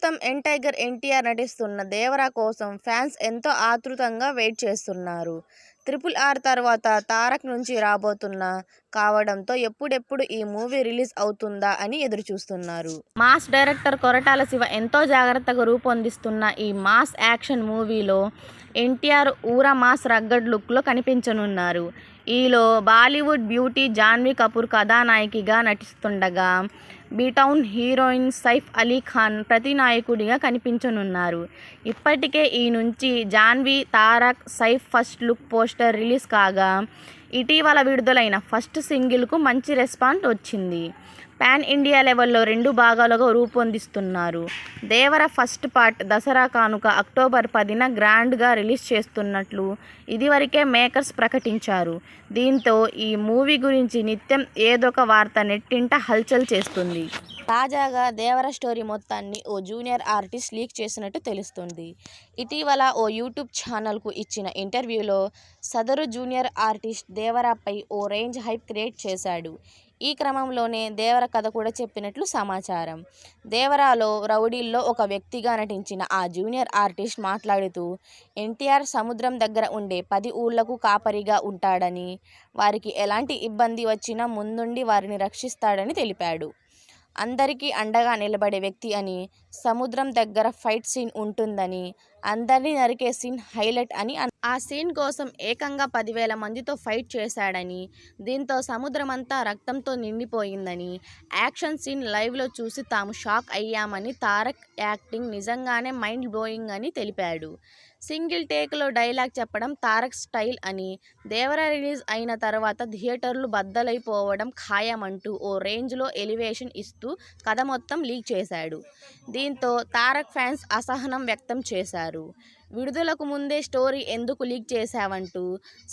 ప్రస్తుతం young tiger NTR నటిస్తున్న 'దేవర' కోసం ఫ్యాన్స్ ఎంతో ఆతృతంగా వెయిట్ చేస్తున్నారు. 'RRR' తర్వాత తారక్ నుంచి రాబోతున్న కావడంతో ఎప్పుడెప్పుడు ఈ మూవీ రిలీజ్ అవుతుందా అని ఎదురుచూస్తున్నారు. మాస్ డైరెక్టర్ కొరటాల శివ ఎంతో జాగ్రత్తగా రూపొందిస్తున్న ఈ మాస్ యాక్షన్ మూవీలో ఎన్టీఆర్ ఊర మాస్ రగ్గడ్ లుక్లో కనిపించనున్నారు. ఈలో బాలీవుడ్ బ్యూటీ జాన్వీ కపూర్ కథానాయికగా నటిస్తుండగా, బీటౌన్ హీరోయిన్ సైఫ్ అలీ ఖాన్ ప్రతినాయకుడిగా కనిపించనున్నారు. ఇప్పటికే ఈ నుంచి Janhvi, Tarak, Saif first look poster release కాగా, ఇటీవల విడుదలైన ఫస్ట్ సింగిల్కు మంచి రెస్పాన్స్ వచ్చింది. పాన్ ఇండియా లెవెల్లో 2 భాగాలుగా రూపొందిస్తున్నారు. 'దేవర' ఫస్ట్ పార్ట్ దసరా కానుక అక్టోబర్ 10న గ్రాండ్గా రిలీజ్ చేస్తున్నట్లు ఇదివరకే మేకర్స్ ప్రకటించారు. దీంతో ఈ మూవీ గురించి నిత్యం ఏదొక వార్త నెట్టింట హల్చల్ చేస్తుంది. తాజాగా 'దేవర' స్టోరీ మొత్తాన్ని ఓ జూనియర్ ఆర్టిస్ట్ లీక్ చేసినట్టు తెలుస్తుంది. ఇటీవల ఓ యూట్యూబ్ ఛానల్కు ఇచ్చిన ఇంటర్వ్యూలో సదరు జూనియర్ ఆర్టిస్ట్ 'దేవర'పై ఓ రేంజ్ హైప్ క్రియేట్ చేశాడు. ఈ క్రమంలోనే 'దేవర' కథ కూడా చెప్పినట్లు సమాచారం. 'దేవర'లో రౌడీల్లో ఒక వ్యక్తిగా నటించిన ఆ జూనియర్ ఆర్టిస్ట్ మాట్లాడుతూ, ఎన్టీఆర్ సముద్రం దగ్గర ఉండే 10 ఊళ్లకు కాపరిగా ఉంటాడని, వారికి ఎలాంటి ఇబ్బంది వచ్చినా ముందుండి వారిని రక్షిస్తాడని తెలిపాడు. అందరికీ అండగా నిలబడే వ్యక్తి అని, సముద్రం దగ్గర ఫైట్ సీన్ ఉంటుందని, అందర్నీ నరికే సీన్ హైలైట్ అని ఆ సీన్ కోసం ఏకంగా 10,000 మందితో ఫైట్ చేశాడని, దీంతో సముద్రమంతా రక్తంతో నిండిపోయిందని, యాక్షన్ సీన్ లైవ్లో చూసి తాము షాక్ అయ్యామని, తారక్ యాక్టింగ్ నిజంగానే మైండ్ బ్లోయింగ్ అని తెలిపాడు. సింగిల్ టేక్లో డైలాగ్ చెప్పడం తారక్ స్టైల్ అని, 'దేవర' రిలీజ్ అయిన తర్వాత థియేటర్లు బద్దలైపోవడం ఖాయమంటూ ఓ రేంజ్లో ఎలివేషన్ ఇస్తూ కథ మొత్తం లీక్ చేశాడు. దీంతో తారక్ ఫ్యాన్స్ అసహనం వ్యక్తం చేశారు. విడుదలకు ముందే స్టోరీ ఎందుకు లీక్ చేశావంటూ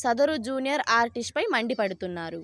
సదరు జూనియర్ ఆర్టిస్ట్పై మండిపడుతున్నారు.